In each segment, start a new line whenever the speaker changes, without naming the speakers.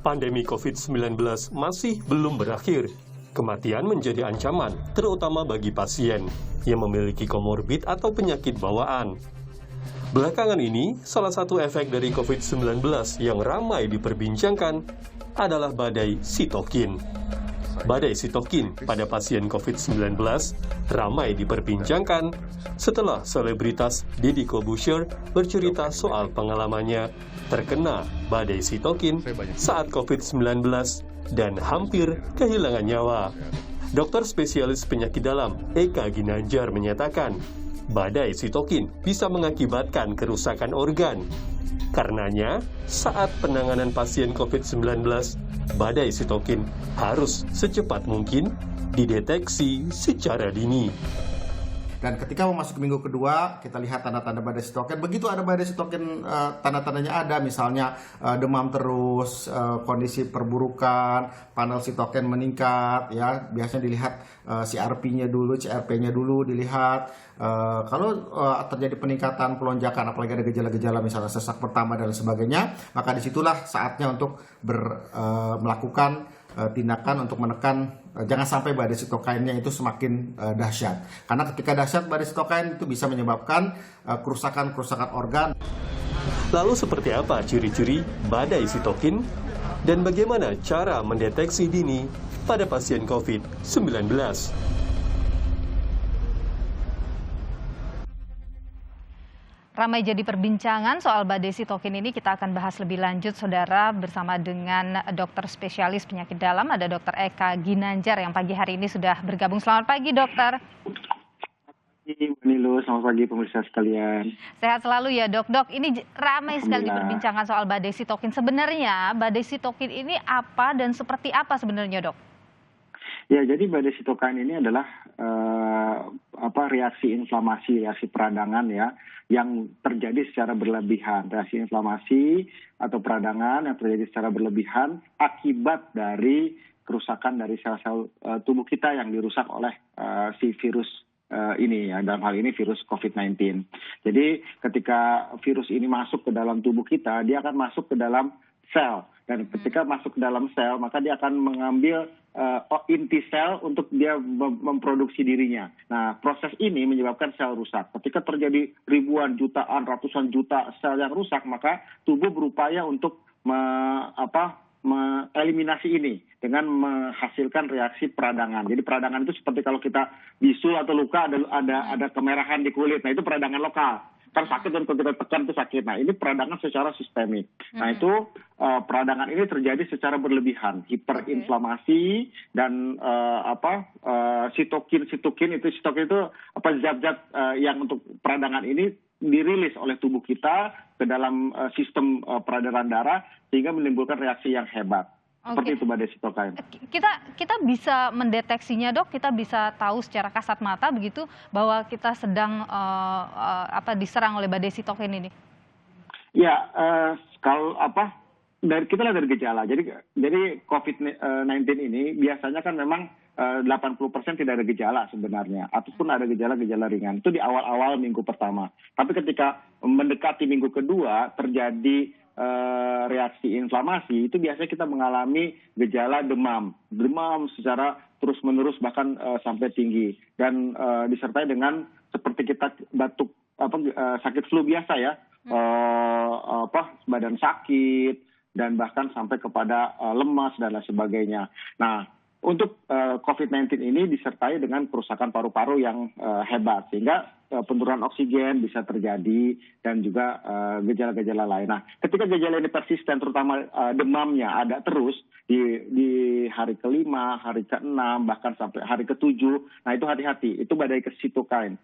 Pandemi COVID-19 masih belum berakhir. Kematian menjadi ancaman, terutama bagi pasien yang memiliki komorbid atau penyakit bawaan. Belakangan ini, salah satu efek dari COVID-19 yang ramai diperbincangkan adalah badai sitokin. Badai sitokin pada pasien COVID-19 ramai diperbincangkan setelah selebritas Deddy Corbuzier bercerita soal pengalamannya terkena badai sitokin saat COVID-19 dan hampir kehilangan nyawa. Dokter spesialis penyakit dalam Eka Ginanjar menyatakan, badai sitokin bisa mengakibatkan kerusakan organ. Karenanya, saat penanganan pasien COVID-19, badai sitokin harus secepat mungkin dideteksi secara dini.
Dan ketika memasuki minggu kedua, kita lihat tanda-tanda badai sitokin. Begitu ada badai sitokin, tanda-tandanya ada, misalnya demam terus, kondisi perburukan, panel sitokin meningkat, ya biasanya dilihat CRP-nya dulu, CRP-nya dulu dilihat. Kalau terjadi peningkatan pelonjakan, apalagi ada gejala-gejala misalnya sesak pertama dan sebagainya, maka disitulah saatnya untuk melakukan tindakan untuk menekan jangan sampai badai sitokinnya itu semakin dahsyat. Karena ketika dahsyat badai sitokin itu bisa menyebabkan kerusakan-kerusakan organ.
Lalu seperti apa ciri-ciri badai sitokin dan bagaimana cara mendeteksi dini pada pasien COVID-19?
Ramai jadi perbincangan soal badai sitokin ini, kita akan bahas lebih lanjut, Saudara, bersama dengan dokter spesialis penyakit dalam, ada Dr. Eka Ginanjar yang pagi hari ini sudah bergabung. Selamat pagi, dokter.
Selamat pagi, Nilu. Selamat pagi, pemirsa sekalian.
Sehat selalu ya, dok. Dok, ini ramai sekali diperbincangkan soal badai sitokin. Sebenarnya badai sitokin ini apa dan seperti apa sebenarnya, dok?
Ya, jadi badai sitokin ini adalah reaksi inflamasi, reaksi peradangan ya, yang terjadi secara berlebihan. Reaksi inflamasi atau peradangan yang terjadi secara berlebihan akibat dari kerusakan dari sel-sel tubuh kita yang dirusak oleh si virus ini ya, dalam hal ini virus COVID-19. Jadi ketika virus ini masuk ke dalam tubuh kita, dia akan masuk ke dalam sel. Dan ketika masuk ke dalam sel, maka dia akan mengambil inti sel untuk dia memproduksi dirinya. Nah, proses ini menyebabkan sel rusak. Ketika terjadi ribuan, jutaan, ratusan juta sel yang rusak, maka tubuh berupaya untuk mengeliminasi ini dengan menghasilkan reaksi peradangan. Jadi peradangan itu seperti kalau kita bisul atau luka ada kemerahan di kulit. Nah, itu peradangan lokal. Kan sakit dan kalau kita tekan itu sakit. Nah, ini peradangan secara sistemik. Nah, itu peradangan ini terjadi secara berlebihan, hiperinflamasi dan sitokin itu zat-zat yang untuk peradangan ini dirilis oleh tubuh kita ke dalam sistem peredaran darah sehingga menimbulkan reaksi yang hebat. Seperti itu badai sitokin.
Kita bisa mendeteksinya, dok. Kita bisa tahu secara kasat mata begitu bahwa kita sedang diserang oleh badai sitokin ini.
Ya, kita lihat dari gejala. Jadi COVID-19 ini biasanya kan memang 80% tidak ada gejala sebenarnya, ataupun ada gejala-gejala ringan. Itu di awal-awal minggu pertama. Tapi ketika mendekati minggu kedua terjadi reaksi inflamasi, itu biasanya kita mengalami gejala demam secara terus-menerus bahkan sampai tinggi, dan disertai dengan seperti kita batuk sakit flu biasa ya, badan sakit dan bahkan sampai kepada lemas dan lain sebagainya. Nah, untuk COVID-19 ini disertai dengan kerusakan paru-paru yang hebat, sehingga penurunan oksigen bisa terjadi dan juga gejala-gejala lain. Nah, ketika gejala ini persisten, terutama demamnya ada terus di hari ke-5, hari ke-6, bahkan sampai hari ke-7, nah itu hati-hati, itu badai sitokin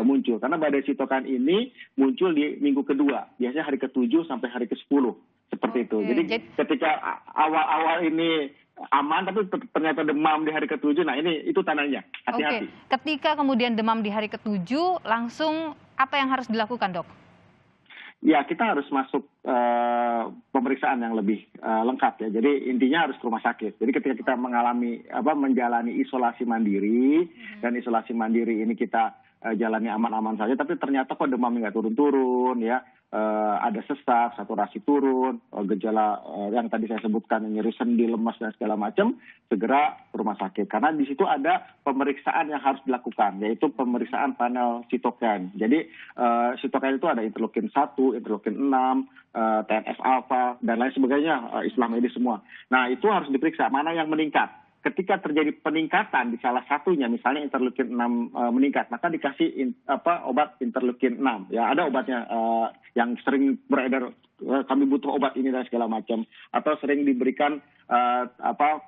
muncul. Karena badai sitokin ini muncul di minggu kedua, biasanya hari ke-7 sampai hari ke-10, seperti itu. Jadi ketika awal-awal ini aman, tapi ternyata demam di hari ke-7, nah itu tandanya, hati-hati.
Ketika kemudian demam di hari ke-7, langsung apa yang harus dilakukan, dok?
Ya, kita harus masuk pemeriksaan yang lebih lengkap ya. Jadi intinya harus ke rumah sakit. Jadi ketika kita menjalani isolasi mandiri, dan isolasi mandiri ini kita jalani aman-aman saja, tapi ternyata kok demamnya nggak turun-turun, ya, ada sesak, saturasi turun, gejala yang tadi saya sebutkan, nyeri sendi, lemas dan segala macam, segera ke rumah sakit. Karena di situ ada pemeriksaan yang harus dilakukan, yaitu pemeriksaan panel sitokin. Jadi sitokin itu ada interleukin 1, interleukin 6, TNF alpha dan lain sebagainya, istilah medis semua. Nah, itu harus diperiksa mana yang meningkat. Ketika terjadi peningkatan di salah satunya, misalnya interleukin 6 meningkat, maka dikasih obat interleukin 6. Ya, ada obatnya yang sering beredar, kami butuh obat ini dan segala macam. Atau sering diberikan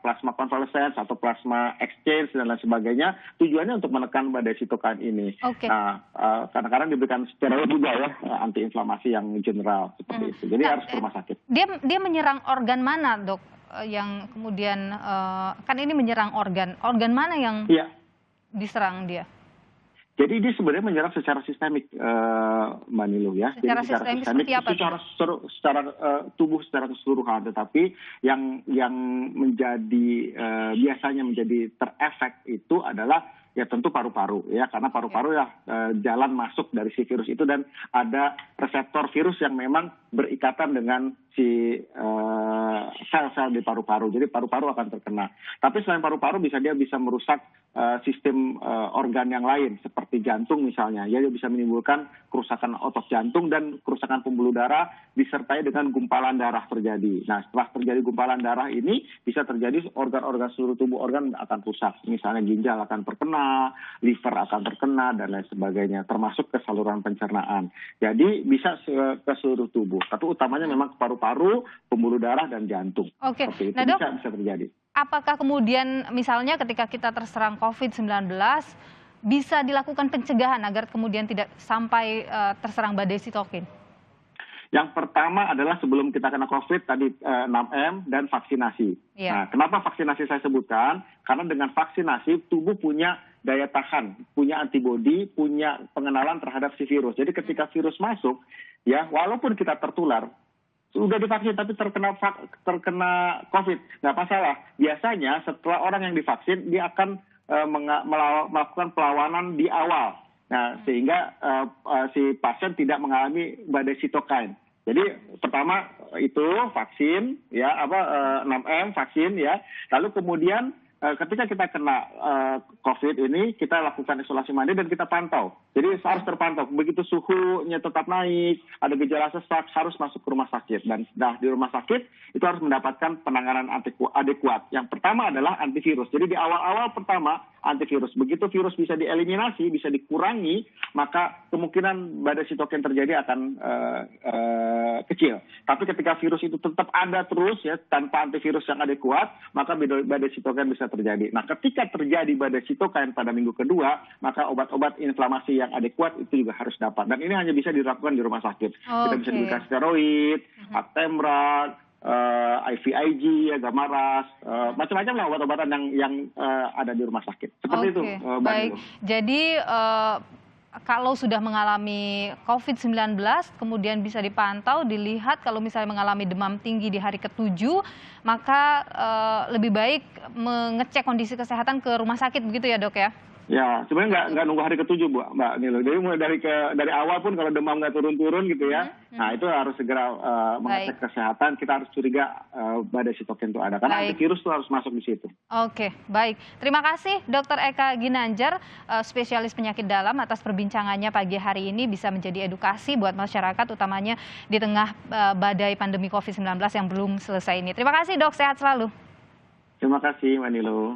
plasma konvalesen atau plasma exchange dan lain sebagainya. Tujuannya untuk menekan badai sitokin ini.
Okay.
Nah, kadang-kadang diberikan steroid juga ya, antiinflamasi yang general seperti itu. Jadi harus ke rumah sakit.
Dia menyerang organ mana, Dok? Yang kemudian kan ini menyerang organ mana yang diserang dia?
Jadi dia sebenarnya menyerang secara sistemik, Mbak Nilu, ya.
Secara sistemik seperti apa?
Secara tubuh secara keseluruhan, tetapi yang menjadi biasanya menjadi terefek itu adalah ya tentu paru-paru, ya, karena paru-paru ya jalan masuk dari si virus itu, dan ada reseptor virus yang memang berikatan dengan si sel-sel di paru-paru. Jadi paru-paru akan terkena. Tapi selain paru-paru dia bisa merusak sistem organ yang lain seperti jantung misalnya. Ya, dia bisa menimbulkan kerusakan otot jantung dan kerusakan pembuluh darah disertai dengan gumpalan darah terjadi. Nah, setelah terjadi gumpalan darah ini bisa terjadi organ-organ seluruh tubuh organ akan rusak. Misalnya ginjal akan terkena, liver akan terkena dan lain sebagainya, termasuk ke saluran pencernaan. Jadi bisa ke seluruh tubuh. Tapi utamanya memang ke paru-paru, pembuluh darah dan jantung.
Oke.
Itu
Nah, Dok,
bisa terjadi.
Apakah kemudian misalnya ketika kita terserang COVID-19 bisa dilakukan pencegahan agar kemudian tidak sampai terserang badai sitokin?
Yang pertama adalah sebelum kita kena COVID tadi 6M dan vaksinasi. Nah, kenapa vaksinasi saya sebutkan? Karena dengan vaksinasi tubuh punya daya tahan, punya antibodi, punya pengenalan terhadap si virus. Jadi ketika virus masuk, ya walaupun kita tertular, sudah divaksin tapi terkena COVID, nggak masalah. Biasanya setelah orang yang divaksin dia akan melakukan perlawanan di awal. Nah, sehingga si pasien tidak mengalami badai sitokin. Jadi pertama itu vaksin, ya 6M vaksin, ya. Lalu kemudian ketika kita kena COVID ini, kita lakukan isolasi mandiri dan kita pantau. Jadi harus terpantau. Begitu suhunya tetap naik, ada gejala sesak, harus masuk ke rumah sakit. Dan di rumah sakit itu harus mendapatkan penanganan adekuat. Yang pertama adalah antivirus. Jadi di awal-awal pertama antivirus. Begitu virus bisa dieliminasi, bisa dikurangi, maka kemungkinan badai sitokin terjadi akan kecil. Tapi ketika virus itu tetap ada terus, ya, tanpa antivirus yang adekuat, maka badai sitokin bisa terjadi. Nah, ketika terjadi badai sitokin pada minggu kedua, maka obat-obat inflamasi yang adekuat itu juga harus dapat. Dan ini hanya bisa dilakukan di rumah sakit. Kita bisa diberikan steroid, Actemra, IVIG, ya, Gamaras, macam-macam lah obat-obatan yang ada di rumah sakit. Seperti itu.
Baik. Jadi kalau sudah mengalami COVID-19, kemudian bisa dipantau, dilihat kalau misalnya mengalami demam tinggi di hari ke-7, maka lebih baik mengecek kondisi kesehatan ke rumah sakit, begitu ya, Dok, ya?
Ya, sebenarnya nggak nunggu hari ke-7, Mbak Nilu. Jadi mulai dari awal pun kalau demam nggak turun-turun gitu ya, nah itu harus segera mengecek kesehatan. Kita harus curiga badai sitokin itu ada, karena antivirus itu harus masuk di situ.
Oke, baik. Terima kasih Dr. Eka Ginanjar, spesialis penyakit dalam, atas perbincangannya pagi hari ini, bisa menjadi edukasi buat masyarakat, utamanya di tengah badai pandemi COVID-19 yang belum selesai ini. Terima kasih, Dok. Sehat selalu.
Terima kasih, Mbak Nilu.